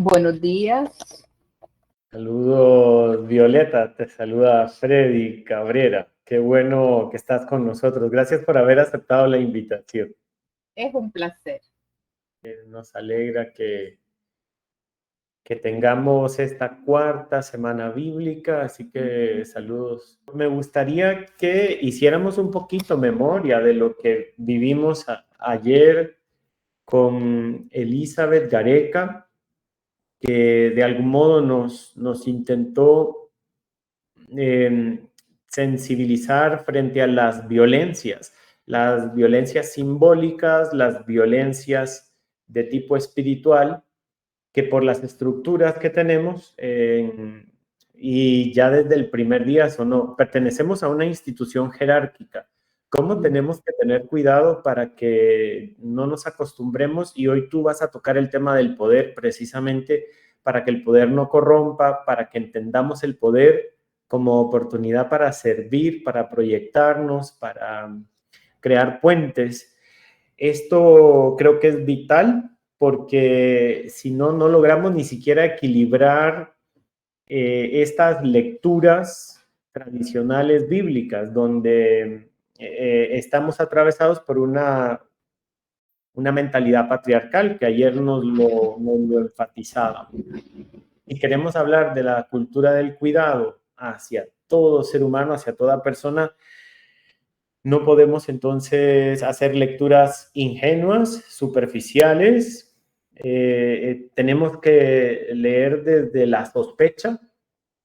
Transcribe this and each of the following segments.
Buenos días. Saludos, Violeta, te saluda Freddy Cabrera. Qué bueno que estás con nosotros. Gracias por haber aceptado la invitación. Es un placer. Nos alegra que tengamos esta cuarta semana bíblica, así que saludos. Me gustaría que hiciéramos un poquito memoria de lo que vivimos ayer con Elizabeth Gareca, que de algún modo nos intentó sensibilizar frente a las violencias simbólicas, las violencias de tipo espiritual, que por las estructuras que tenemos, y ya desde el primer día pertenecemos a una institución jerárquica. ¿Cómo tenemos que tener cuidado para que no nos acostumbremos? Y hoy tú vas a tocar el tema del poder, precisamente para que el poder no corrompa, para que entendamos el poder como oportunidad para servir, para proyectarnos, para crear puentes. Esto creo que es vital porque si no, no logramos ni siquiera equilibrar estas lecturas tradicionales bíblicas, donde estamos atravesados por una mentalidad patriarcal que ayer nos lo enfatizaba. Y queremos hablar de la cultura del cuidado hacia todo ser humano, hacia toda persona. No podemos entonces hacer lecturas ingenuas, superficiales. Tenemos que leer desde la sospecha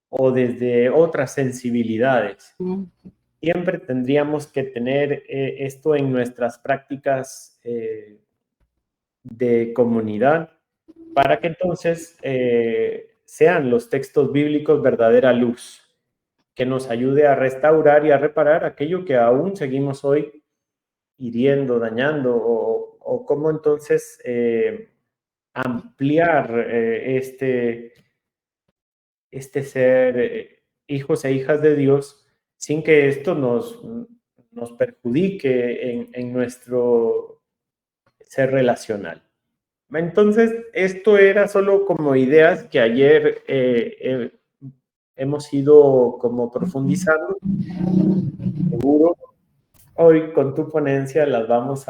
o desde otras sensibilidades. Siempre tendríamos que tener esto en nuestras prácticas de comunidad para que entonces sean los textos bíblicos verdadera luz, que nos ayude a restaurar y a reparar aquello que aún seguimos hoy hiriendo, dañando, o cómo entonces ampliar este ser hijos e hijas de Dios sin que esto nos perjudique en nuestro ser relacional. Entonces, esto era solo como ideas que ayer hemos ido como profundizando. Seguro hoy con tu ponencia las vamos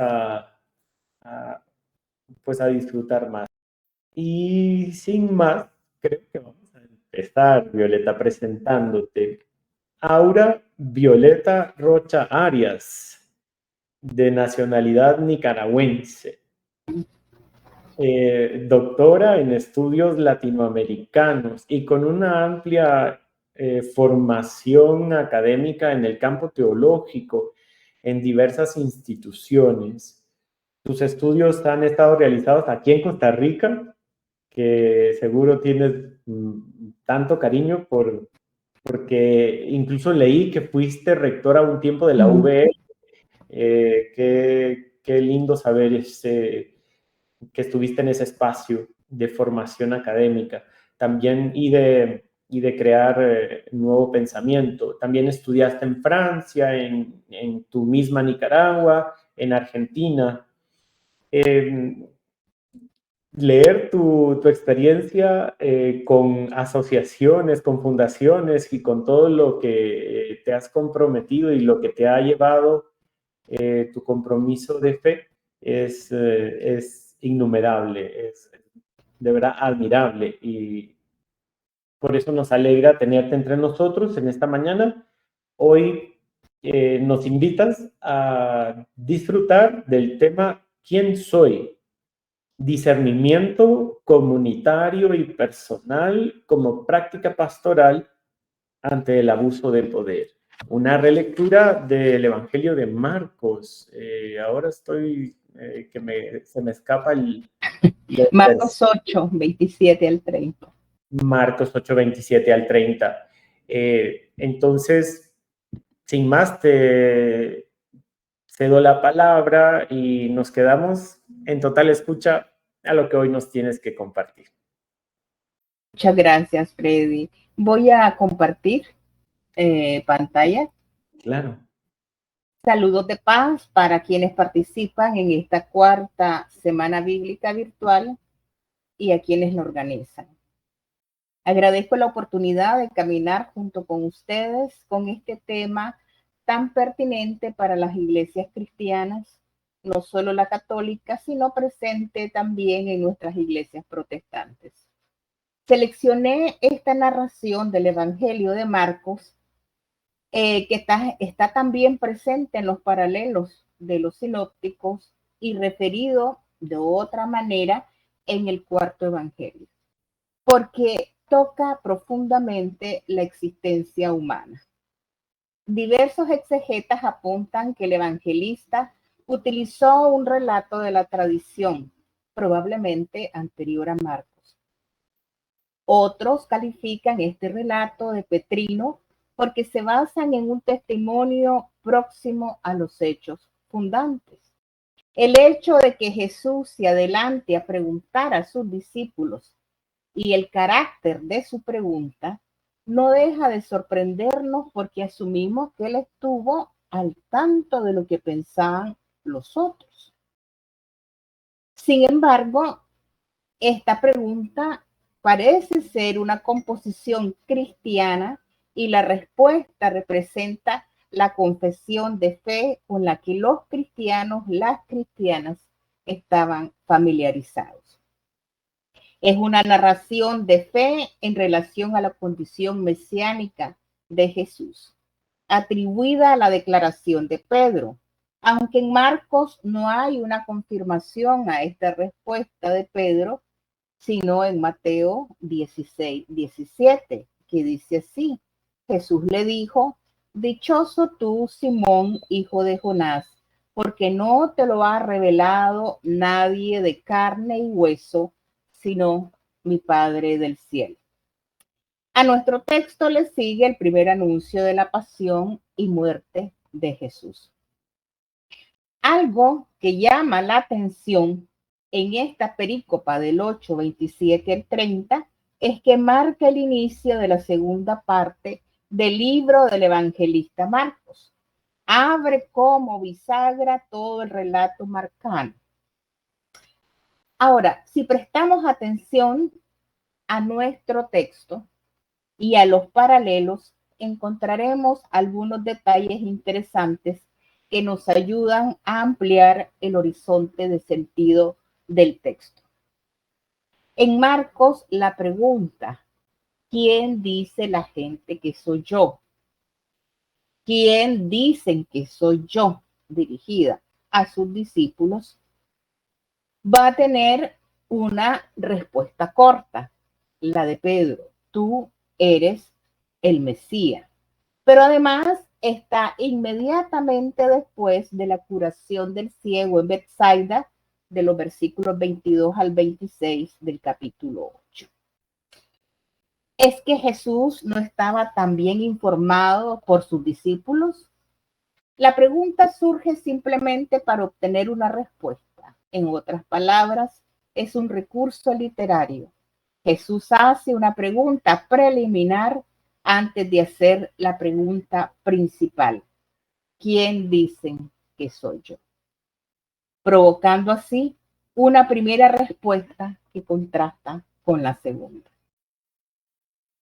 pues a disfrutar más. Y sin más, creo que vamos a empezar, Violeta, presentándote. Aura Violeta Rocha Arias, de nacionalidad nicaragüense. Doctora en estudios latinoamericanos y con una amplia formación académica en el campo teológico en diversas instituciones. Tus estudios han estado realizados aquí en Costa Rica, que seguro tienes tanto cariño porque incluso leí que fuiste rectora un tiempo de la UVE. Qué lindo saber que estuviste en ese espacio de formación académica también y de crear nuevo pensamiento. También estudiaste en Francia, en tu misma Nicaragua, en Argentina. Leer tu experiencia con asociaciones, con fundaciones y con todo lo que te has comprometido y lo que te ha llevado tu compromiso de fe es innumerable, es de verdad admirable y por eso nos alegra tenerte entre nosotros en esta mañana. Hoy nos invitas a disfrutar del tema ¿Quién soy? Discernimiento comunitario y personal como práctica pastoral ante el abuso de poder. Una relectura del Evangelio de Marcos. Ahora estoy, se me escapa Marcos 8, 27 al 30. Marcos 8, 27 al 30. Entonces, sin más, te cedo la palabra y nos quedamos en total escucha a lo que hoy nos tienes que compartir. Muchas gracias, Freddy. Voy a compartir pantalla. Claro. Saludos de paz para quienes participan en esta cuarta semana bíblica virtual y a quienes lo organizan. Agradezco la oportunidad de caminar junto con ustedes con este tema tan pertinente para las iglesias cristianas, no solo la católica, sino presente también en nuestras iglesias protestantes. Seleccioné esta narración del Evangelio de Marcos, que está también presente en los paralelos de los sinópticos y referido de otra manera en el cuarto Evangelio, porque toca profundamente la existencia humana. Diversos exegetas apuntan que el evangelista utilizó un relato de la tradición, probablemente anterior a Marcos. Otros califican este relato de petrino porque se basan en un testimonio próximo a los hechos fundantes. El hecho de que Jesús se adelante a preguntar a sus discípulos y el carácter de su pregunta no deja de sorprendernos porque asumimos que él estuvo al tanto de lo que pensaban los otros. Sin embargo, esta pregunta parece ser una composición cristiana y la respuesta representa la confesión de fe con la que los cristianos, las cristianas, estaban familiarizados. Es una narración de fe en relación a la condición mesiánica de Jesús, atribuida a la declaración de Pedro, aunque en Marcos no hay una confirmación a esta respuesta de Pedro, sino en Mateo 16:17, que dice así: Jesús le dijo: dichoso tú, Simón, hijo de Jonás, porque no te lo ha revelado nadie de carne y hueso, sino mi Padre del cielo. A nuestro texto le sigue el primer anuncio de la pasión y muerte de Jesús. Algo que llama la atención en esta perícopa del 8:27 al 30 es que marca el inicio de la segunda parte del libro del evangelista Marcos. Abre como bisagra todo el relato marcano. Ahora, si prestamos atención a nuestro texto y a los paralelos, encontraremos algunos detalles interesantes que nos ayudan a ampliar el horizonte de sentido del texto. En Marcos, la pregunta, ¿quién dice la gente que soy yo? ¿Quién dicen que soy yo? Dirigida a sus discípulos, va a tener una respuesta corta, la de Pedro: tú eres el Mesías. Pero además está inmediatamente después de la curación del ciego en Betsaida, de los versículos 22 al 26 del capítulo 8. ¿Es que Jesús no estaba tan bien informado por sus discípulos? La pregunta surge simplemente para obtener una respuesta. En otras palabras, es un recurso literario. Jesús hace una pregunta preliminar antes de hacer la pregunta principal: ¿quién dicen que soy yo? Provocando así una primera respuesta que contrasta con la segunda.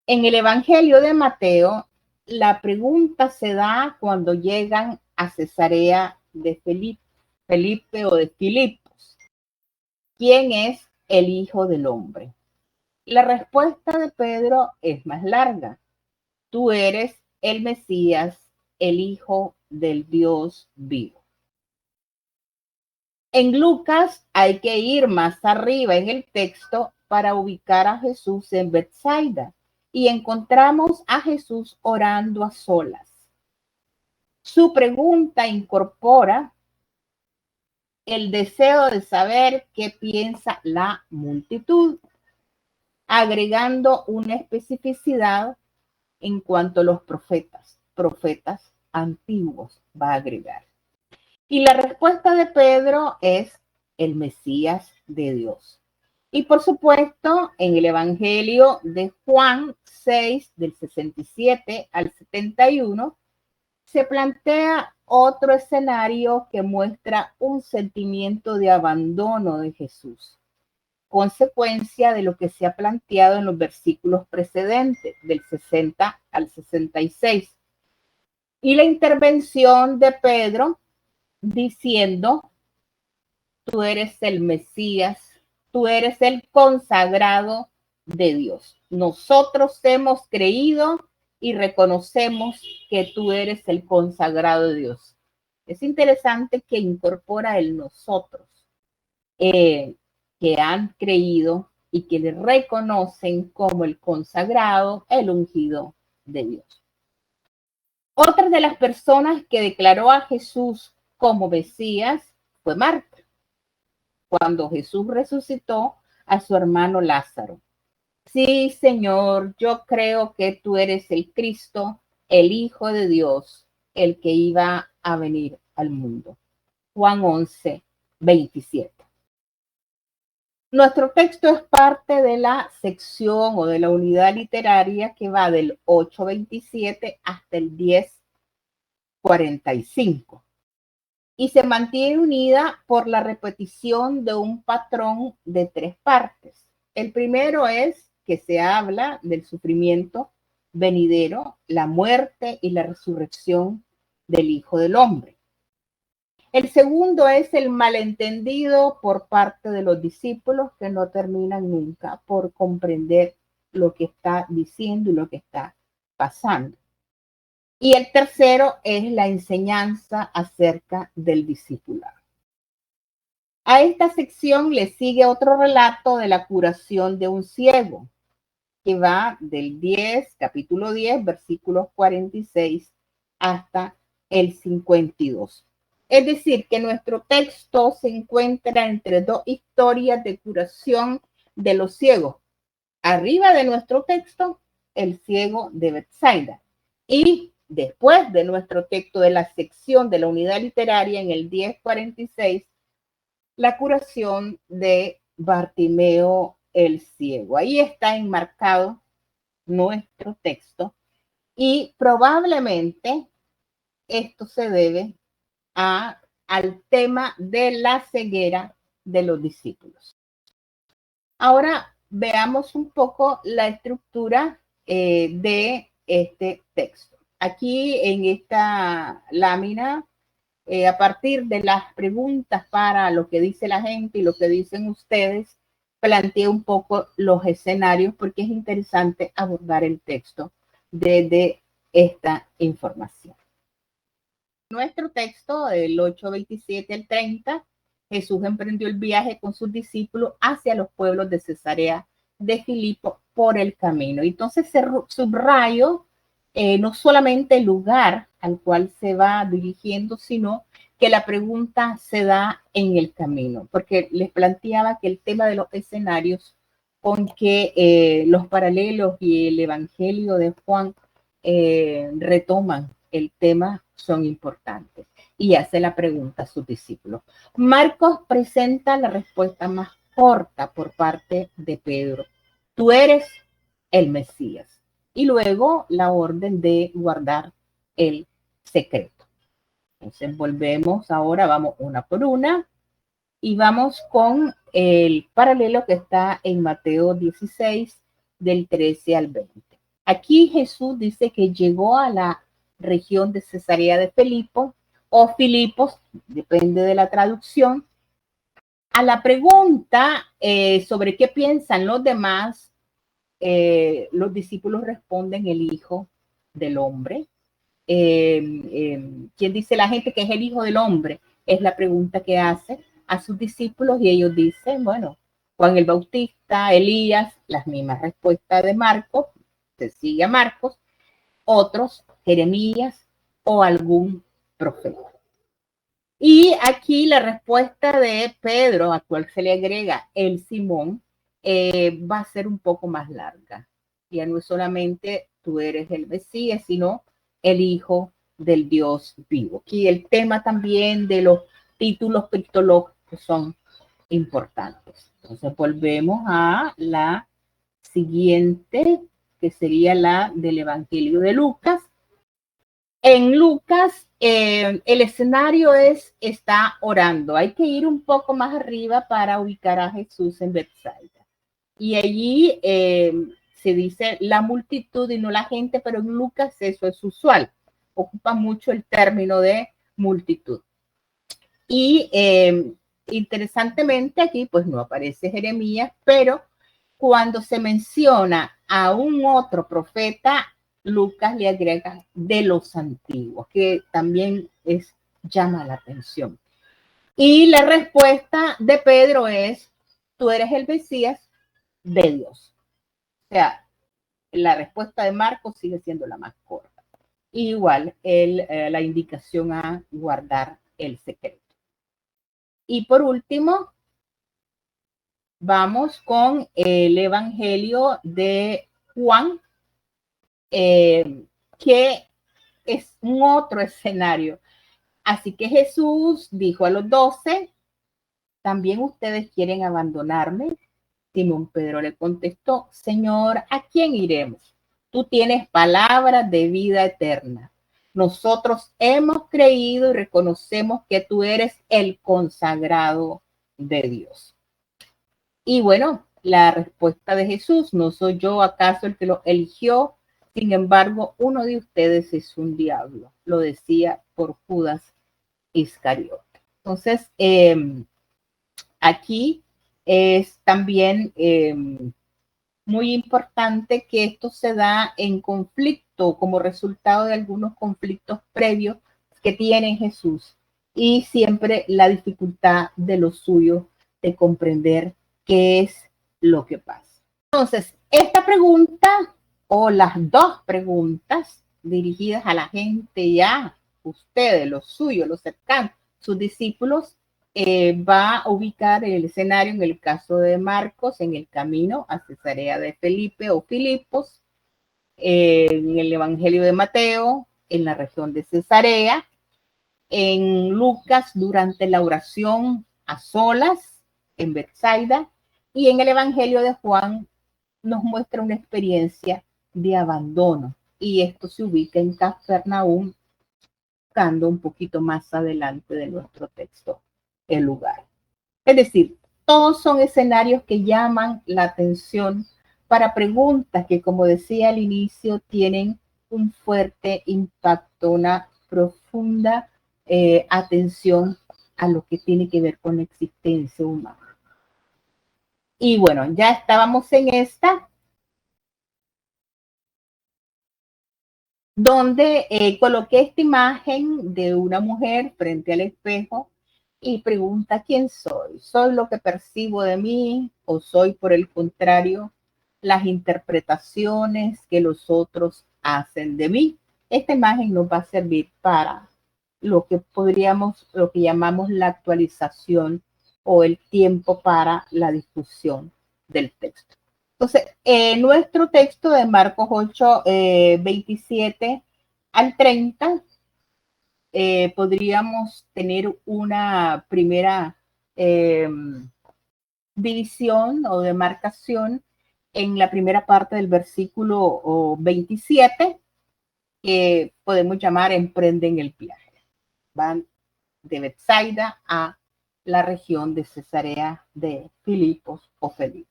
En el Evangelio de Mateo, la pregunta se da cuando llegan a Cesarea de Felipe o de Filipos. ¿Quién es el Hijo del Hombre? La respuesta de Pedro es más larga: tú eres el Mesías, el Hijo del Dios vivo. En Lucas hay que ir más arriba en el texto para ubicar a Jesús en Betsaida y encontramos a Jesús orando a solas. Su pregunta incorpora el deseo de saber qué piensa la multitud, agregando una especificidad en cuanto a los profetas antiguos va a agregar. Y la respuesta de Pedro es el Mesías de Dios. Y por supuesto, en el Evangelio de Juan 6, del 67 al 71, se plantea otro escenario que muestra un sentimiento de abandono de Jesús, consecuencia de lo que se ha planteado en los versículos precedentes, del 60 al 66. Y la intervención de Pedro diciendo: tú eres el Mesías, tú eres el consagrado de Dios. Nosotros hemos creído y reconocemos que tú eres el consagrado de Dios. Es interesante que incorpora el nosotros, que han creído y que le reconocen como el consagrado, el ungido de Dios. Otra de las personas que declaró a Jesús como Mesías fue Marta, cuando Jesús resucitó a su hermano Lázaro. Sí, Señor, yo creo que tú eres el Cristo, el Hijo de Dios, el que iba a venir al mundo. Juan 11, 27. Nuestro texto es parte de la sección o de la unidad literaria que va del 8:27 hasta el 10:45 y se mantiene unida por la repetición de un patrón de 3 partes. El primero es que se habla del sufrimiento venidero, la muerte y la resurrección del Hijo del Hombre. El segundo es el malentendido por parte de los discípulos que no terminan nunca por comprender lo que está diciendo y lo que está pasando. Y el tercero es la enseñanza acerca del discipulado. A esta sección le sigue otro relato de la curación de un ciego, que va del capítulo 10, versículos 46 hasta el 52. Es decir, que nuestro texto se encuentra entre dos historias de curación de los ciegos. Arriba de nuestro texto, el ciego de Betsaida. Y después de nuestro texto de la sección de la unidad literaria, en el 10:46, la curación de Bartimeo el ciego. Ahí está enmarcado nuestro texto y probablemente esto se debe al tema de la ceguera de los discípulos. Ahora veamos un poco la estructura de este texto. Aquí en esta lámina, a partir de las preguntas para lo que dice la gente y lo que dicen ustedes, planteo un poco los escenarios porque es interesante abordar el texto desde esta información. Nuestro texto, del 8:27 al 30, Jesús emprendió el viaje con sus discípulos hacia los pueblos de Cesarea de Filipo por el camino. Entonces se subrayo no solamente el lugar al cual se va dirigiendo, sino que la pregunta se da en el camino, porque les planteaba que el tema de los escenarios con que los paralelos y el Evangelio de Juan retoman el tema son importantes y hace la pregunta a sus discípulos. Marcos presenta la respuesta más corta por parte de Pedro: tú eres el Mesías. Y luego la orden de guardar el secreto. Entonces volvemos ahora, vamos una por una y vamos con el paralelo que está en Mateo 16, del 13 al 20. Aquí Jesús dice que llegó a la región de Cesarea de Filipo o Filipos, depende de la traducción. A la pregunta sobre qué piensan los demás, los discípulos responden: el Hijo del Hombre. ¿Quién dice la gente que es el Hijo del Hombre? Es la pregunta que hace a sus discípulos y ellos dicen, bueno, Juan el Bautista, Elías, las mismas respuestas de Marcos, se sigue a Marcos, otros, Jeremías o algún profeta. Y aquí la respuesta de Pedro, a cual se le agrega el Simón, va a ser un poco más larga. Ya no es solamente tú eres el Mesías, sino el Hijo del Dios vivo. Aquí el tema también de los títulos cristológicos son importantes. Entonces volvemos a la siguiente, que sería la del Evangelio de Lucas. En Lucas el escenario está orando. Hay que ir un poco más arriba para ubicar a Jesús en Betsaida. Y allí se dice la multitud y no la gente, pero en Lucas eso es usual. Ocupa mucho el término de multitud. Y interesantemente aquí pues no aparece Jeremías, pero cuando se menciona a un otro profeta, Lucas le agrega de los antiguos, que también llama la atención. Y la respuesta de Pedro es, tú eres el Mesías de Dios. O sea, la respuesta de Marcos sigue siendo la más corta. Igual la indicación a guardar el secreto. Y por último, vamos con el Evangelio de Juan, que es un otro escenario. Así que Jesús dijo a los 12, ¿también ustedes quieren abandonarme? Simón Pedro le contestó, Señor, ¿a quién iremos? Tú tienes palabras de vida eterna. Nosotros hemos creído y reconocemos que tú eres el consagrado de Dios. Y bueno, la respuesta de Jesús, ¿no soy yo acaso el que lo eligió? Sin embargo, uno de ustedes es un diablo. Lo decía por Judas Iscariote. Entonces, aquí es también muy importante que esto se da en conflicto como resultado de algunos conflictos previos que tiene Jesús y siempre la dificultad de lo suyo de comprender qué es lo que pasa. Entonces, esta pregunta o las dos preguntas dirigidas a la gente y a ustedes, los suyos, los cercanos, sus discípulos, va a ubicar el escenario en el caso de Marcos en el camino a Cesarea de Felipe o Filipos, en el Evangelio de Mateo en la región de Cesarea, en Lucas durante la oración a solas en Betsaida y en el Evangelio de Juan nos muestra una experiencia de abandono y esto se ubica en Cafarnaúm, buscando un poquito más adelante de nuestro texto el lugar. Es decir, todos son escenarios que llaman la atención para preguntas que, como decía al inicio, tienen un fuerte impacto, una profunda atención a lo que tiene que ver con la existencia humana. Y bueno, ya estábamos en esta, donde coloqué esta imagen de una mujer frente al espejo y pregunta quién soy. ¿Soy lo que percibo de mí o soy, por el contrario, las interpretaciones que los otros hacen de mí? Esta imagen nos va a servir para lo que llamamos la actualización o el tiempo para la difusión del texto. Entonces, nuestro texto de Marcos 8, 27 al 30, podríamos tener una primera división o demarcación en la primera parte del versículo 27, que podemos llamar emprenden el viaje. Van de Betsaida a la región de Cesarea de Filipos o Felipe.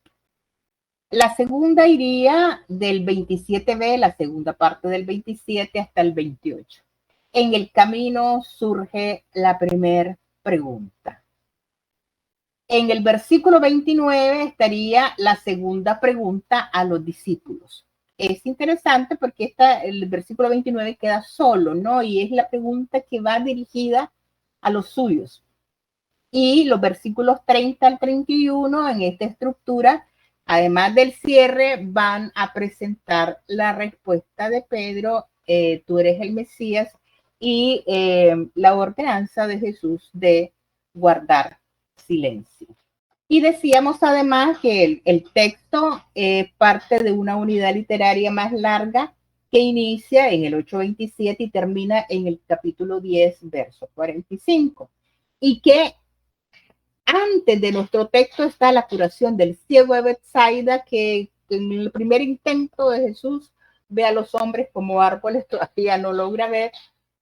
La segunda iría del 27b, la segunda parte del 27 hasta el 28. En el camino surge la primera pregunta. En el versículo 29 estaría la segunda pregunta a los discípulos. Es interesante porque el versículo 29 queda solo, ¿no? Y es la pregunta que va dirigida a los suyos. Y los versículos 30 al 31 en esta estructura, además del cierre, van a presentar la respuesta de Pedro, tú eres el Mesías, y la ordenanza de Jesús de guardar silencio. Y decíamos además que el texto parte de una unidad literaria más larga que inicia en el 8:27 y termina en el capítulo 10, verso 45. Y que antes de nuestro texto está la curación del ciego de Betsaida, que en el primer intento de Jesús ve a los hombres como árboles, todavía no logra ver,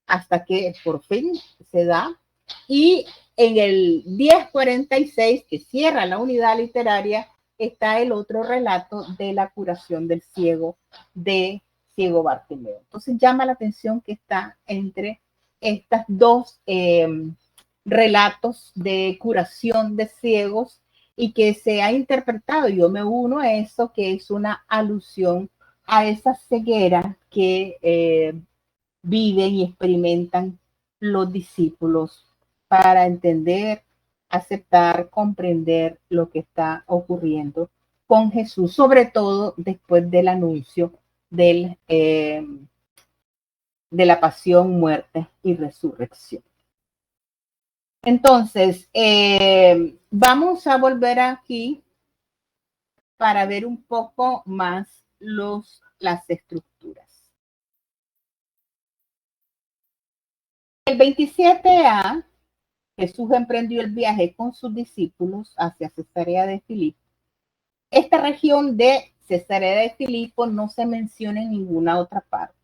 hasta que por fin se da. Y en el 1046, que cierra la unidad literaria, está el otro relato de la curación del ciego, de ciego Bartimeo. Entonces llama la atención que está entre estas dos relatos de curación de ciegos y que se ha interpretado, yo me uno a eso, que es una alusión a esa ceguera que viven y experimentan los discípulos para entender, aceptar, comprender lo que está ocurriendo con Jesús, sobre todo después del anuncio de la pasión, muerte y resurrección. Entonces, vamos a volver aquí para ver un poco más las estructuras. El 27A, Jesús emprendió el viaje con sus discípulos hacia Cesarea de Filipo. Esta región de Cesarea de Filipo no se menciona en ninguna otra parte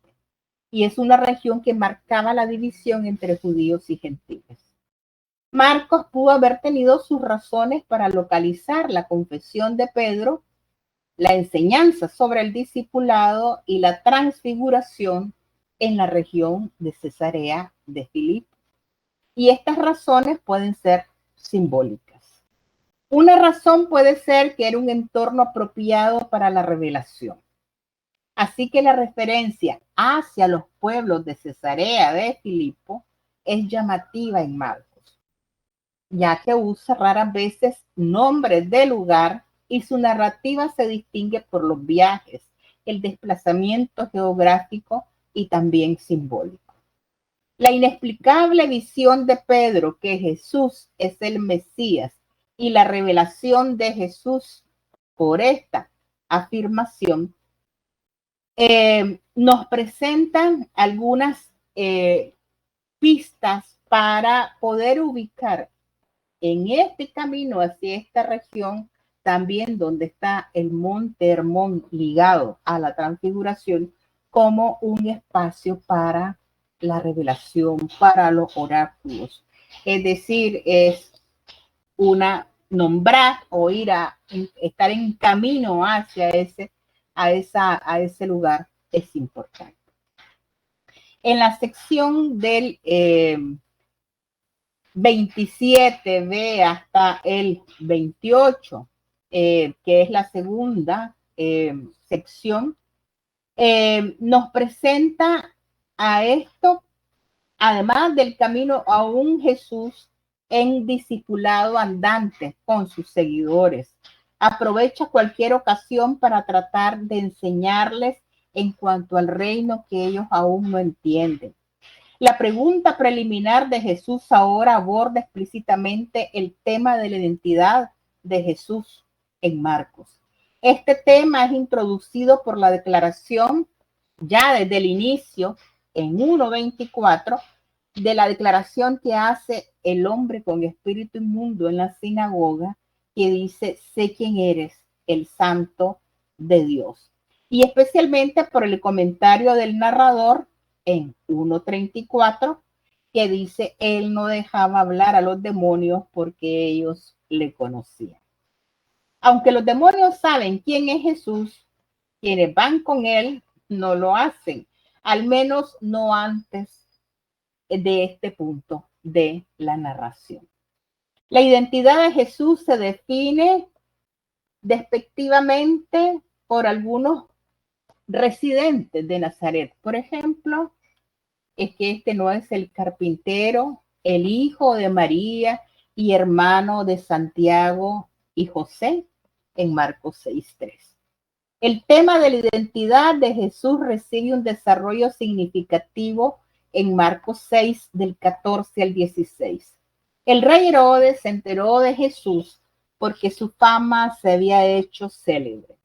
y es una región que marcaba la división entre judíos y gentiles. Marcos pudo haber tenido sus razones para localizar la confesión de Pedro, la enseñanza sobre el discipulado y la transfiguración en la región de Cesarea de Filipo. Y estas razones pueden ser simbólicas. Una razón puede ser que era un entorno apropiado para la revelación. Así que la referencia hacia los pueblos de Cesarea de Filipo es llamativa en Marcos, ya que usa raras veces nombres de lugar y su narrativa se distingue por los viajes, el desplazamiento geográfico y también simbólico. La inexplicable visión de Pedro que Jesús es el Mesías y la revelación de Jesús por esta afirmación nos presentan algunas pistas para poder ubicar en este camino hacia esta región también donde está el monte Hermón ligado a la transfiguración como un espacio para la revelación, para los oráculos. Es decir, es nombrar o estar en camino hacia ese lugar es importante. En la sección del 27b hasta el 28, que es la segunda sección, nos presenta a esto, además del camino a un Jesús en discipulado andante con sus seguidores. Aprovecha cualquier ocasión para tratar de enseñarles en cuanto al reino que ellos aún no entienden. La pregunta preliminar de Jesús ahora aborda explícitamente el tema de la identidad de Jesús en Marcos. Este tema es introducido por la declaración ya desde el inicio en 1:24 de la declaración que hace el hombre con espíritu inmundo en la sinagoga, que dice: sé quién eres, el santo de Dios. Y especialmente por el comentario del narrador en 1:34, que dice: él no dejaba hablar a los demonios porque ellos le conocían. Aunque los demonios saben quién es Jesús, quienes van con él no lo hacen, al menos no antes de este punto de la narración. La identidad de Jesús se define despectivamente por algunos residentes de Nazaret. Por ejemplo, es que este no es el carpintero, el hijo de María y hermano de Santiago y José en Marcos 6:3. El tema de la identidad de Jesús recibe un desarrollo significativo en Marcos 6, del 14 al 16. El rey Herodes se enteró de Jesús porque su fama se había hecho célebre.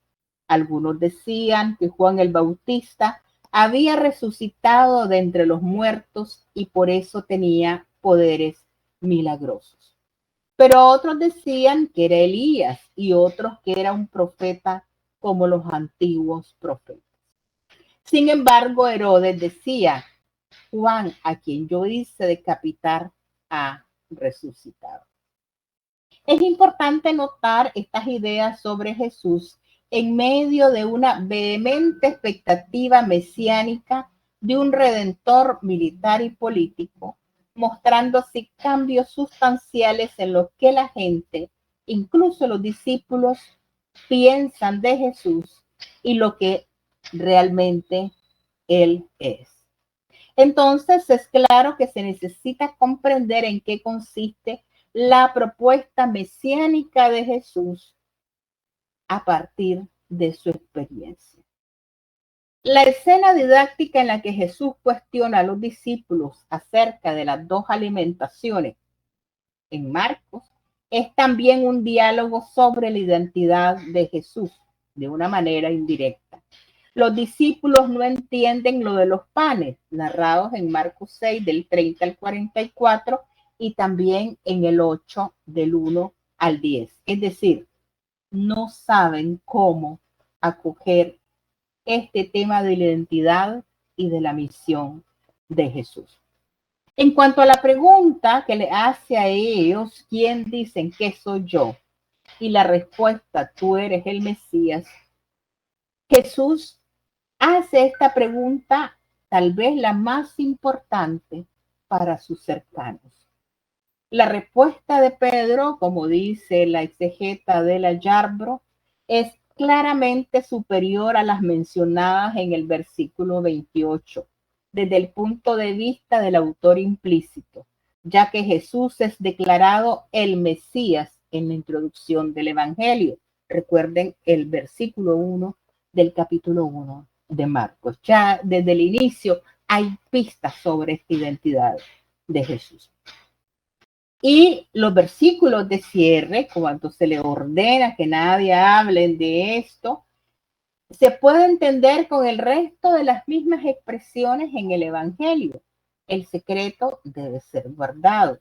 Algunos decían que Juan el Bautista había resucitado de entre los muertos y por eso tenía poderes milagrosos. Pero otros decían que era Elías y otros que era un profeta como los antiguos profetas. Sin embargo, Herodes decía: Juan, a quien yo hice decapitar, ha resucitado. Es importante notar estas ideas sobre Jesús en medio de una vehemente expectativa mesiánica de un redentor militar y político, mostrando así cambios sustanciales en lo que la gente, incluso los discípulos, piensan de Jesús y lo que realmente Él es. Entonces es claro que se necesita comprender en qué consiste la propuesta mesiánica de Jesús a partir de su experiencia. La escena didáctica en la que Jesús cuestiona a los discípulos acerca de las dos alimentaciones en Marcos es también un diálogo sobre la identidad de Jesús de una manera indirecta. Los discípulos no entienden lo de los panes, narrados en Marcos 6, del 30 al 44, y también en el 8, del 1 al 10. Es decir, no saben cómo acoger este tema de la identidad y de la misión de Jesús. En cuanto a la pregunta que le hace a ellos, ¿quién dicen que soy yo? Y la respuesta, tú eres el Mesías. Jesús hace esta pregunta, tal vez la más importante para sus cercanos. La respuesta de Pedro, como dice la exegeta de la Yarbrough, es claramente superior a las mencionadas en el versículo 28, desde el punto de vista del autor implícito, ya que Jesús es declarado el Mesías en la introducción del Evangelio. Recuerden el versículo 1 del capítulo 1 de Marcos. Ya desde el inicio hay pistas sobre esta identidad de Jesús. Y los versículos de cierre, cuando se le ordena que nadie hable de esto, se puede entender con el resto de las mismas expresiones en el Evangelio. El secreto debe ser guardado.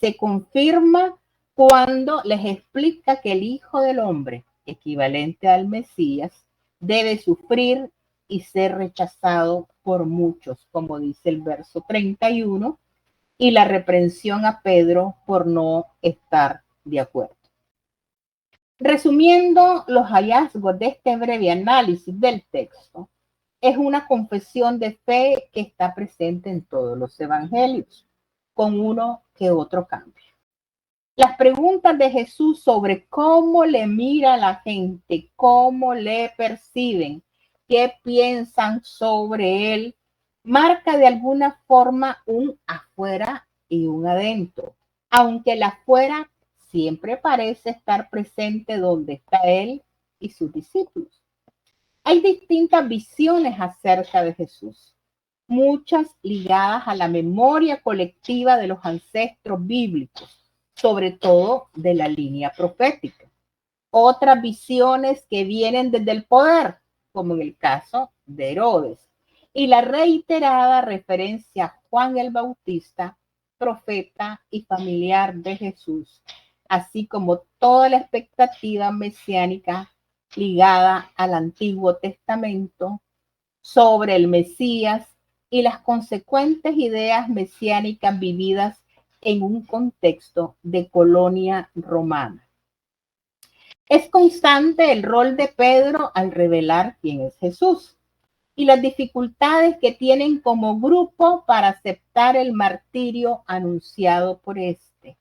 Se confirma cuando les explica que el Hijo del Hombre, equivalente al Mesías, debe sufrir y ser rechazado por muchos, como dice el verso 31, y la reprensión a Pedro por no estar de acuerdo. Resumiendo los hallazgos de este breve análisis del texto, es una confesión de fe que está presente en todos los evangelios, con uno que otro cambio. Las preguntas de Jesús sobre cómo le mira a la gente, cómo le perciben, qué piensan sobre él, marca de alguna forma un afuera y un adentro, aunque el afuera siempre parece estar presente donde está él y sus discípulos. Hay distintas visiones acerca de Jesús, muchas ligadas a la memoria colectiva de los ancestros bíblicos, sobre todo de la línea profética. Otras visiones que vienen desde el poder, como en el caso de Herodes, y la reiterada referencia a Juan el Bautista, profeta y familiar de Jesús, así como toda la expectativa mesiánica ligada al Antiguo Testamento sobre el Mesías y las consecuentes ideas mesiánicas vividas en un contexto de colonia romana. Es constante el rol de Pedro al revelar quién es Jesús y las dificultades que tienen como grupo para aceptar el martirio anunciado por este.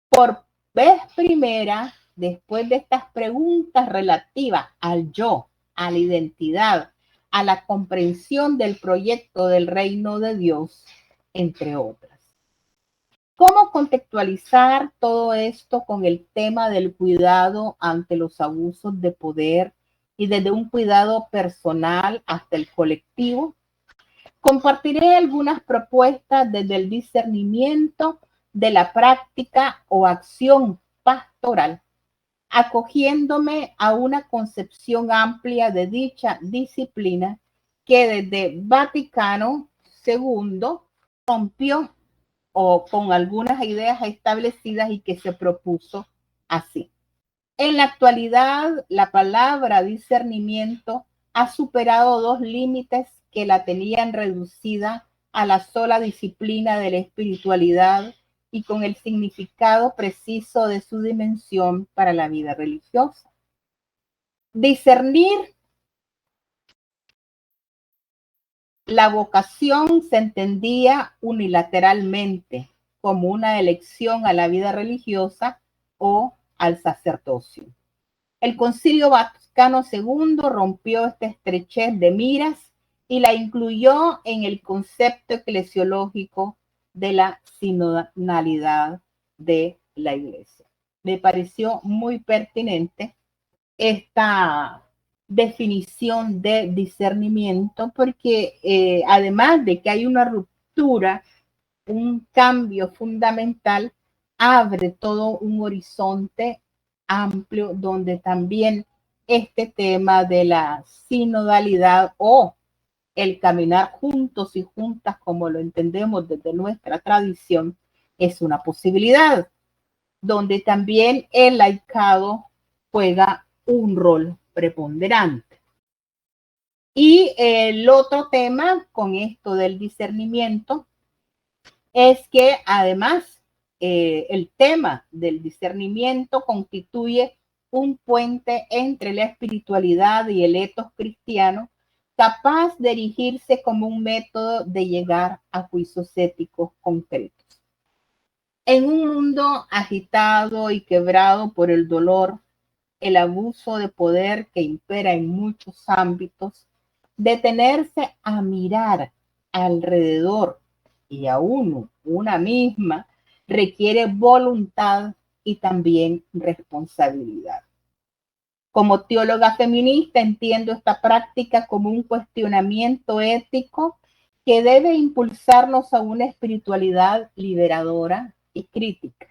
Por vez primera, después de estas preguntas relativas al yo, a la identidad, a la comprensión del proyecto del reino de Dios, entre otras. ¿Cómo contextualizar todo esto con el tema del cuidado ante los abusos de poder y desde un cuidado personal hasta el colectivo? Compartiré algunas propuestas desde el discernimiento de la práctica o acción pastoral, acogiéndome a una concepción amplia de dicha disciplina que desde Vaticano II rompió o con algunas ideas establecidas y que se propuso así. En la actualidad, la palabra discernimiento ha superado dos límites que la tenían reducida a la sola disciplina de la espiritualidad y con el significado preciso de su dimensión para la vida religiosa. Discernir la vocación se entendía unilateralmente como una elección a la vida religiosa o al sacerdocio. El Concilio Vaticano II rompió esta estrechez de miras y la incluyó en el concepto eclesiológico de la sinodalidad de la Iglesia. Me pareció muy pertinente esta definición de discernimiento porque además de que hay una ruptura, un cambio fundamental, abre todo un horizonte amplio donde también este tema de la sinodalidad o el caminar juntos y juntas como lo entendemos desde nuestra tradición es una posibilidad, donde también el laicado juega un rol preponderante. Y el otro tema con esto del discernimiento es que además el tema del discernimiento constituye un puente entre la espiritualidad y el etos cristiano, capaz de erigirse como un método de llegar a juicios éticos concretos. En un mundo agitado y quebrado por el dolor, el abuso de poder que impera en muchos ámbitos, detenerse a mirar alrededor y a una misma, requiere voluntad y también responsabilidad. Como teóloga feminista entiendo esta práctica como un cuestionamiento ético que debe impulsarnos a una espiritualidad liberadora y crítica.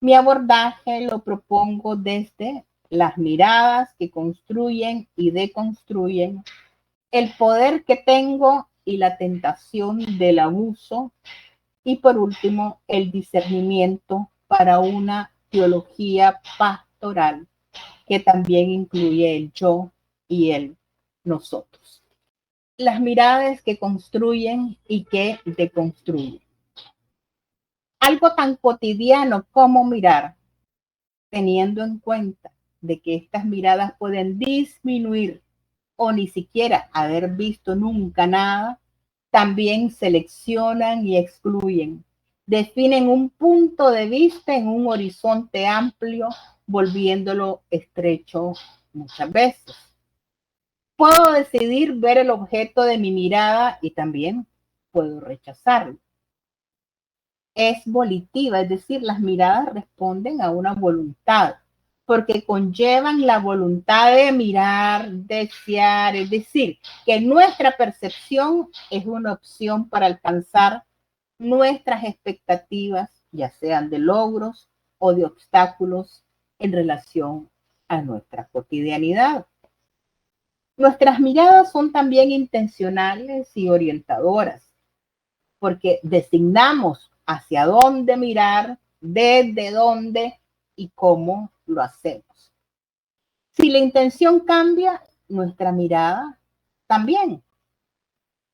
Mi abordaje lo propongo desde las miradas que construyen y deconstruyen, el poder que tengo y la tentación del abuso, y por último, el discernimiento para una teología pastoral que también incluye el yo y el nosotros. Las miradas que construyen y que deconstruyen. Algo tan cotidiano como mirar, teniendo en cuenta de que estas miradas pueden disminuir o ni siquiera haber visto nunca nada, también seleccionan y excluyen. Definen un punto de vista en un horizonte amplio, volviéndolo estrecho muchas veces. Puedo decidir ver el objeto de mi mirada y también puedo rechazarlo. Es volitiva, es decir, las miradas responden a una voluntad, porque conllevan la voluntad de mirar, desear, es decir, que nuestra percepción es una opción para alcanzar nuestras expectativas, ya sean de logros o de obstáculos en relación a nuestra cotidianidad. Nuestras miradas son también intencionales y orientadoras, porque designamos hacia dónde mirar, desde dónde y cómo lo hacemos. Si la intención cambia, nuestra mirada también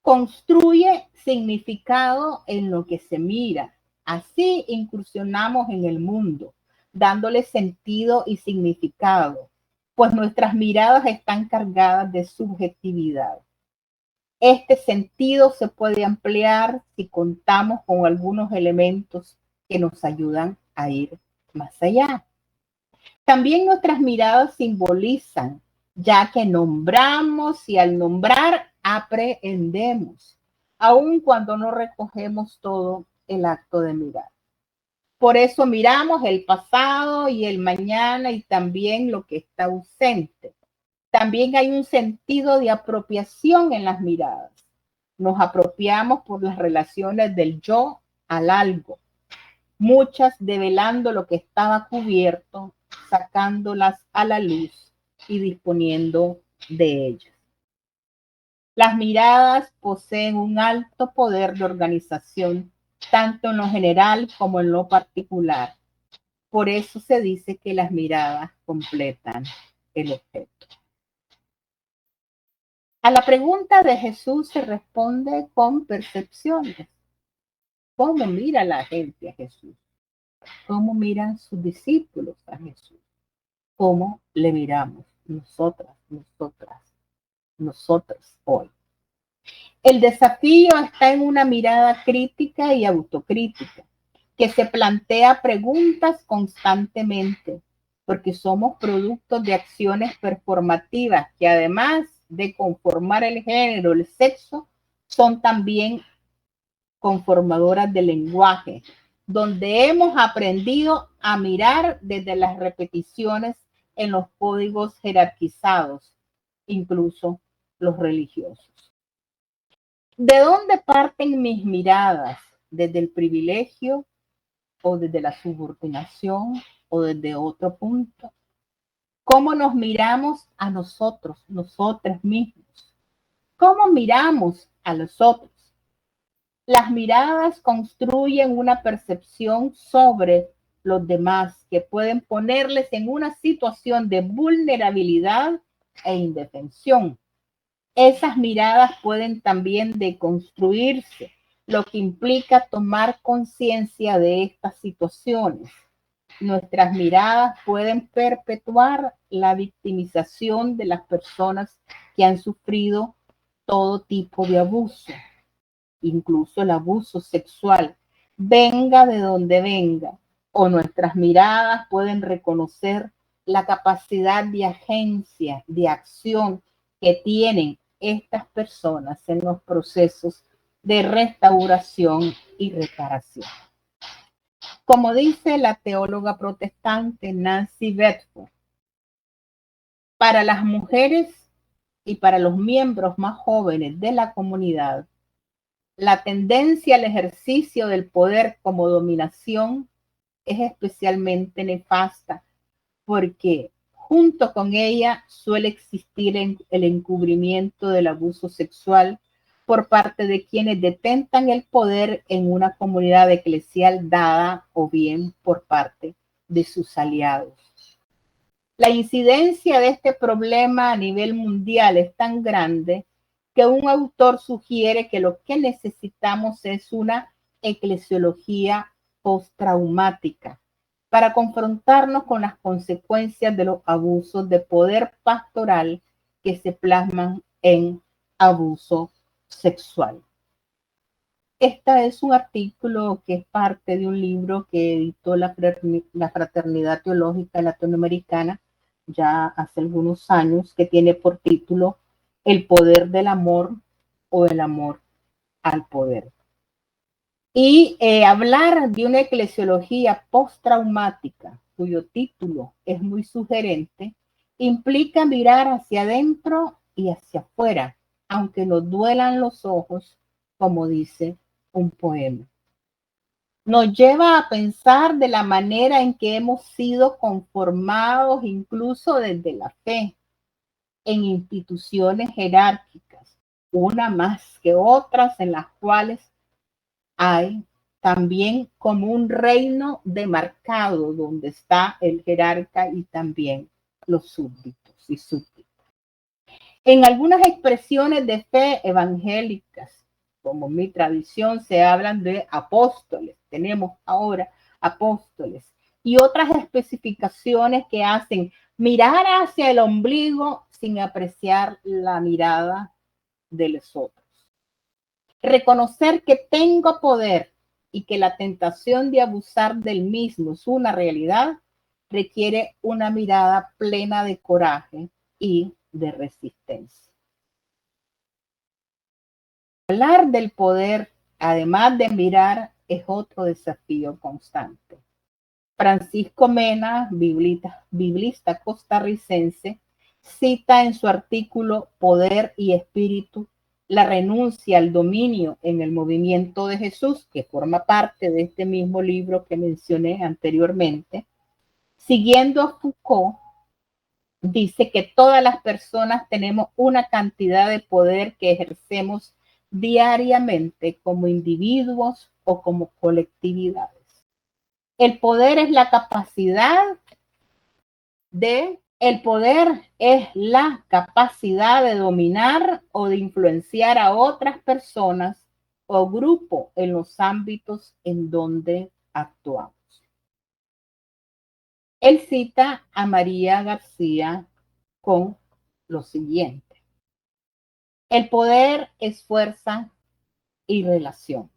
construye significado en lo que se mira. Así incursionamos en el mundo, dándole sentido y significado, pues nuestras miradas están cargadas de subjetividad. Este sentido se puede ampliar si contamos con algunos elementos que nos ayudan a ir más allá. También nuestras miradas simbolizan, ya que nombramos y al nombrar aprehendemos, aun cuando no recogemos todo el acto de mirar. Por eso miramos el pasado y el mañana y también lo que está ausente. También hay un sentido de apropiación en las miradas. Nos apropiamos por las relaciones del yo al algo, muchas develando lo que estaba cubierto, sacándolas a la luz y disponiendo de ellas. Las miradas poseen un alto poder de organización, tanto en lo general como en lo particular. Por eso se dice que las miradas completan el objeto. A la pregunta de Jesús se responde con percepciones. ¿Cómo mira la gente a Jesús? ¿Cómo miran sus discípulos a Jesús? ¿Cómo le miramos nosotras, nosotros hoy? El desafío está en una mirada crítica y autocrítica, que se plantea preguntas constantemente, porque somos productos de acciones performativas que además de conformar el género, el sexo, son también conformadoras del lenguaje, donde hemos aprendido a mirar desde las repeticiones en los códigos jerarquizados, incluso los religiosos. ¿De dónde parten mis miradas? ¿Desde el privilegio o desde la subordinación o desde otro punto? ¿Cómo nos miramos a nosotros, nosotros mismos? ¿Cómo miramos a los otros? Las miradas construyen una percepción sobre los demás que pueden ponerles en una situación de vulnerabilidad e indefensión. Esas miradas pueden también deconstruirse, lo que implica tomar conciencia de estas situaciones. Nuestras miradas pueden perpetuar la victimización de las personas que han sufrido todo tipo de abuso, incluso el abuso sexual, venga de donde venga, o nuestras miradas pueden reconocer la capacidad de agencia, de acción que tienen estas personas en los procesos de restauración y reparación. Como dice la teóloga protestante Nancy Bedford, para las mujeres y para los miembros más jóvenes de la comunidad, la tendencia al ejercicio del poder como dominación es especialmente nefasta porque junto con ella suele existir el encubrimiento del abuso sexual por parte de quienes detentan el poder en una comunidad eclesial dada o bien por parte de sus aliados. La incidencia de este problema a nivel mundial es tan grande que un autor sugiere que lo que necesitamos es una eclesiología postraumática para confrontarnos con las consecuencias de los abusos de poder pastoral que se plasman en abuso sexual. Este es un artículo que es parte de un libro que editó la Fraternidad Teológica Latinoamericana ya hace algunos años, que tiene por título El poder del amor o el amor al poder. Y hablar de una eclesiología postraumática, cuyo título es muy sugerente, implica mirar hacia adentro y hacia afuera, aunque nos duelan los ojos, como dice un poema. Nos lleva a pensar de la manera en que hemos sido conformados, incluso desde la fe, en instituciones jerárquicas, una más que otras, en las cuales hay también como un reino demarcado donde está el jerarca y también los súbditos y súbditas. En algunas expresiones de fe evangélicas, como mi tradición, se hablan de apóstoles. Tenemos ahora apóstoles y otras especificaciones que hacen mirar hacia el ombligo sin apreciar la mirada de los otros. Reconocer que tengo poder y que la tentación de abusar del mismo es una realidad requiere una mirada plena de coraje y de resistencia. Hablar del poder, además de mirar, es otro desafío constante. Francisco Mena, biblista costarricense, cita en su artículo Poder y Espíritu la renuncia al dominio en el movimiento de Jesús, que forma parte de este mismo libro que mencioné anteriormente. Siguiendo a Foucault, dice que todas las personas tenemos una cantidad de poder que ejercemos diariamente como individuos o como colectividades. El poder es la capacidad de El poder es la capacidad de dominar o de influenciar a otras personas o grupos en los ámbitos en donde actuamos. Él cita a María García con lo siguiente: el poder es fuerza y relación.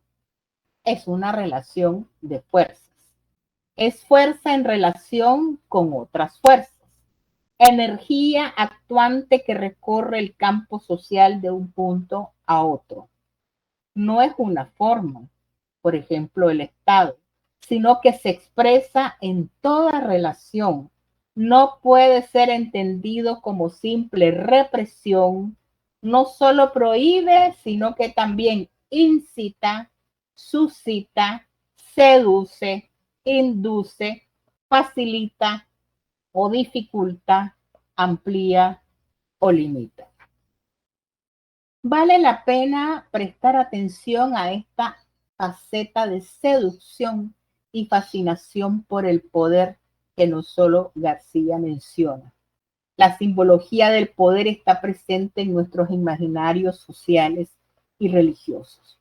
Es una relación de fuerzas. Es fuerza en relación con otras fuerzas. Energía actuante que recorre el campo social de un punto a otro. No es una forma, por ejemplo, el Estado, sino que se expresa en toda relación. No puede ser entendido como simple represión. No solo prohíbe, sino que también incita, suscita, seduce, induce, facilita o dificulta, amplía o limita. Vale la pena prestar atención a esta faceta de seducción y fascinación por el poder que no solo García menciona. La simbología del poder está presente en nuestros imaginarios sociales y religiosos.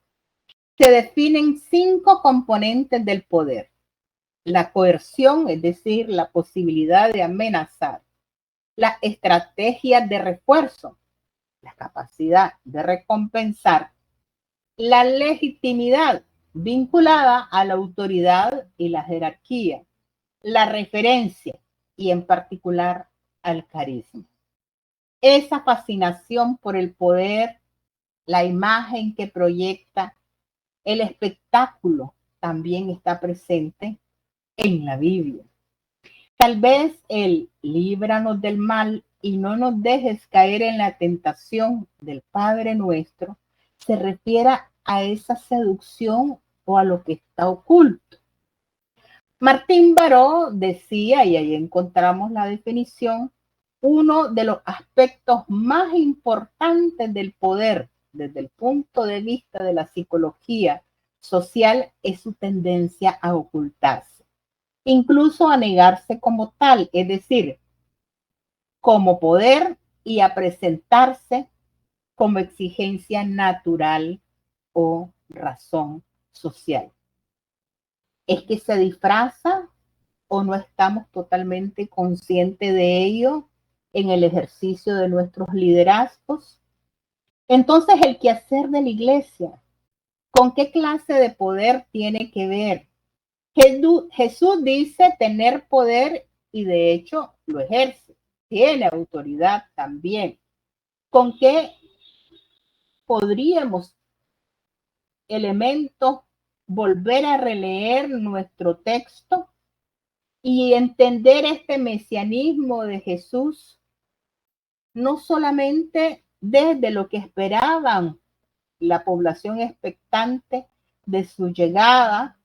Se definen 5 componentes del poder: la coerción, es decir, la posibilidad de amenazar; la estrategia de refuerzo, la capacidad de recompensar; la legitimidad, vinculada a la autoridad y la jerarquía; la referencia, y en particular al carisma. Esa fascinación por el poder, la imagen que proyecta, el espectáculo también está presente en la Biblia. Tal vez el líbranos del mal y no nos dejes caer en la tentación del Padre Nuestro se refiera a esa seducción o a lo que está oculto. Martín Baró decía, y ahí encontramos la definición: uno de los aspectos más importantes del poder desde el punto de vista de la psicología social es su tendencia a ocultarse, incluso a negarse como tal, es decir, como poder, y a presentarse como exigencia natural o razón social. ¿Es que se disfraza o no estamos totalmente conscientes de ello en el ejercicio de nuestros liderazgos? Entonces, el quehacer de la iglesia, ¿con qué clase de poder tiene que ver? Jesús dice tener poder y de hecho lo ejerce. Tiene autoridad también. ¿Con qué podríamos elementos volver a releer nuestro texto y entender este mesianismo de Jesús, no solamente desde lo que esperaban la población expectante de su llegada,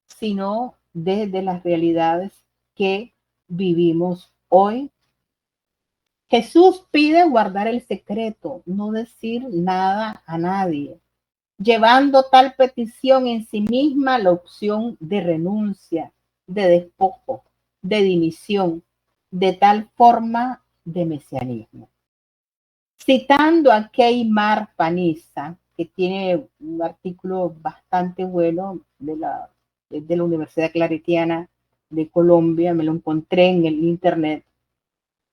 sino desde las realidades que vivimos hoy? Jesús pide guardar el secreto, no decir nada a nadie, llevando tal petición en sí misma la opción de renuncia, de despojo, de dimisión, de tal forma de mesianismo. Citando a Keimar Paniza, que tiene un artículo bastante bueno de la Universidad Claretiana de Colombia, me lo encontré en el internet.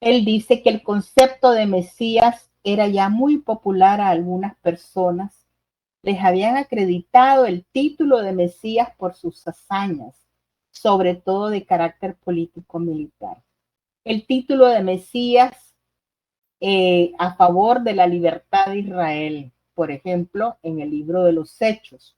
Él dice que el concepto de Mesías era ya muy popular a algunas personas. Les habían acreditado el título de Mesías por sus hazañas, sobre todo de carácter político-militar. El título de Mesías a favor de la libertad de Israel, por ejemplo, en el libro de los Hechos.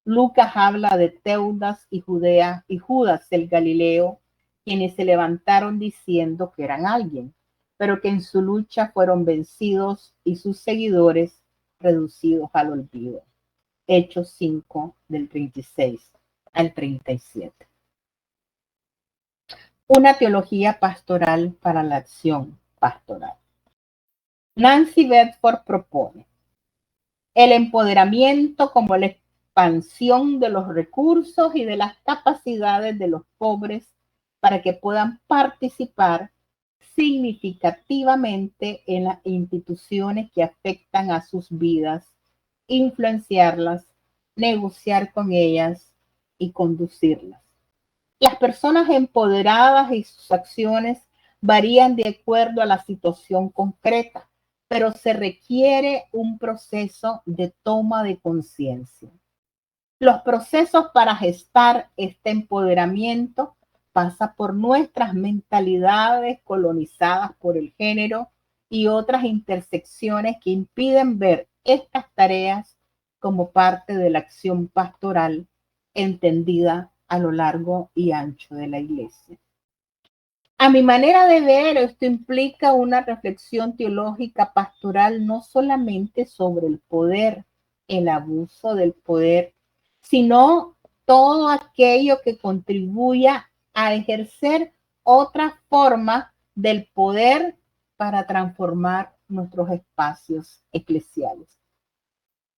Lucas habla de Teudas y Judas el Galileo, quienes se levantaron diciendo que eran alguien, pero que en su lucha fueron vencidos y sus seguidores reducidos al olvido. Hechos 5, del 36 al 37. Una teología pastoral para la acción pastoral. Nancy Bedford propone el empoderamiento como la expansión de los recursos y de las capacidades de los pobres para que puedan participar significativamente en las instituciones que afectan a sus vidas, influenciarlas, negociar con ellas y conducirlas. Las personas empoderadas y sus acciones varían de acuerdo a la situación concreta, pero se requiere un proceso de toma de conciencia. Los procesos para gestar este empoderamiento pasa por nuestras mentalidades colonizadas por el género y otras intersecciones que impiden ver estas tareas como parte de la acción pastoral entendida a lo largo y ancho de la iglesia. A mi manera de ver, esto implica una reflexión teológica pastoral no solamente sobre el poder, el abuso del poder, sino todo aquello que contribuya a ejercer otra forma del poder para transformar nuestros espacios eclesiales.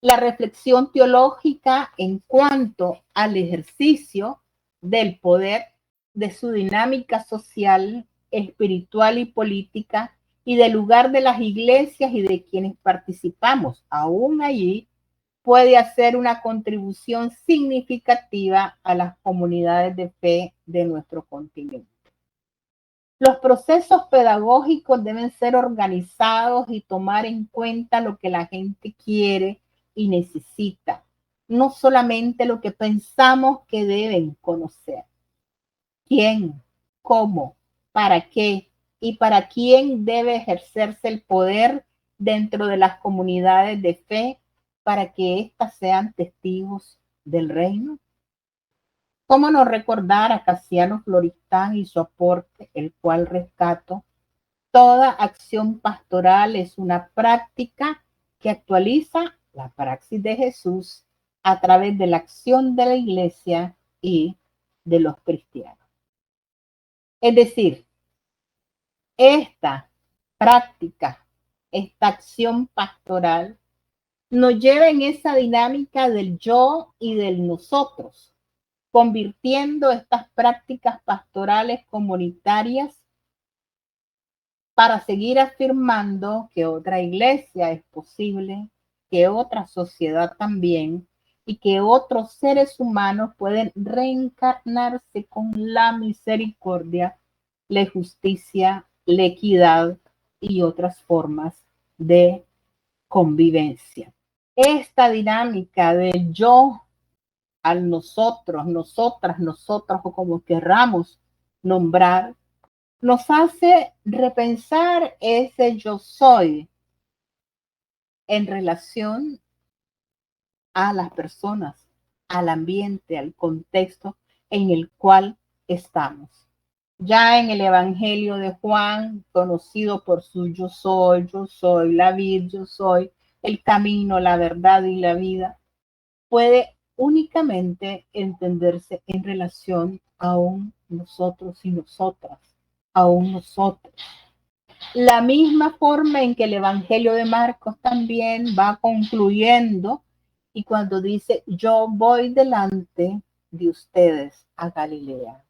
La reflexión teológica en cuanto al ejercicio del poder, de su dinámica social, espiritual y política, y del lugar de las iglesias y de quienes participamos aún allí, puede hacer una contribución significativa a las comunidades de fe de nuestro continente. Los procesos pedagógicos deben ser organizados y tomar en cuenta lo que la gente quiere y necesita, no solamente lo que pensamos que deben conocer. ¿Quién? ¿Cómo? ¿Para qué? ¿Y para quién debe ejercerse el poder dentro de las comunidades de fe para que éstas sean testigos del reino? ¿Cómo no recordar a Casiano Floristán y su aporte, el cual rescato? Toda acción pastoral es una práctica que actualiza la praxis de Jesús a través de la acción de la iglesia y de los cristianos. Es decir, esta práctica, esta acción pastoral nos lleva en esa dinámica del yo y del nosotros, convirtiendo estas prácticas pastorales comunitarias para seguir afirmando que otra iglesia es posible, que otra sociedad también, y que otros seres humanos pueden reencarnarse con la misericordia, la justicia, la equidad y otras formas de convivencia. Esta dinámica del yo al nosotros, nosotras, nosotros o como querramos nombrar, nos hace repensar ese yo soy en relación a las personas, al ambiente, al contexto en el cual estamos. Ya en el Evangelio de Juan, conocido por su yo soy la vid, yo soy el camino, la verdad y la vida, puede únicamente entenderse en relación a un nosotros y nosotras, a un nosotros. La misma forma en que el Evangelio de Marcos también va concluyendo y cuando dice yo voy delante de ustedes a Galilea,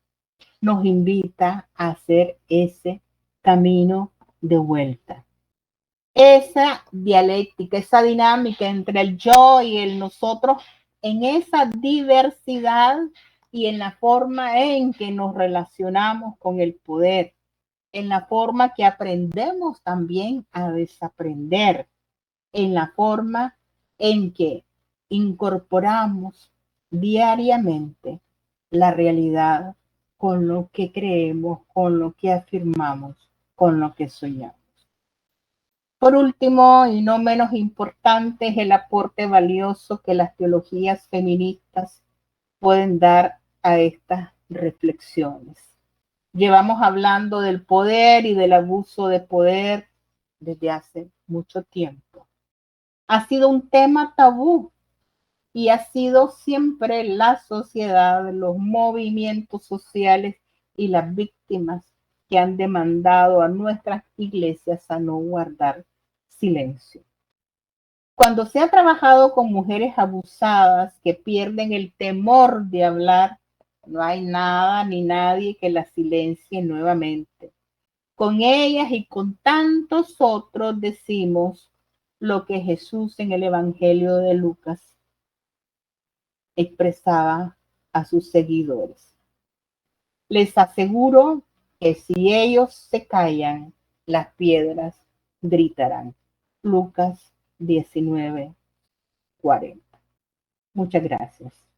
nos invita a hacer ese camino de vuelta. Esa dialéctica, esa dinámica entre el yo y el nosotros, en esa diversidad y en la forma en que nos relacionamos con el poder, en la forma que aprendemos también a desaprender, en la forma en que incorporamos diariamente la realidad con lo que creemos, con lo que afirmamos, con lo que soñamos. Por último, y no menos importante, es el aporte valioso que las teologías feministas pueden dar a estas reflexiones. Llevamos hablando del poder y del abuso de poder desde hace mucho tiempo. Ha sido un tema tabú y ha sido siempre la sociedad, los movimientos sociales y las víctimas que han demandado a nuestras iglesias a no guardar silencio. Cuando se ha trabajado con mujeres abusadas que pierden el temor de hablar, no hay nada ni nadie que las silencie nuevamente. Con ellas y con tantos otros decimos lo que Jesús en el Evangelio de Lucas expresaba a sus seguidores. Les aseguro que si ellos se callan, las piedras gritarán. Lucas 19:40. Muchas gracias.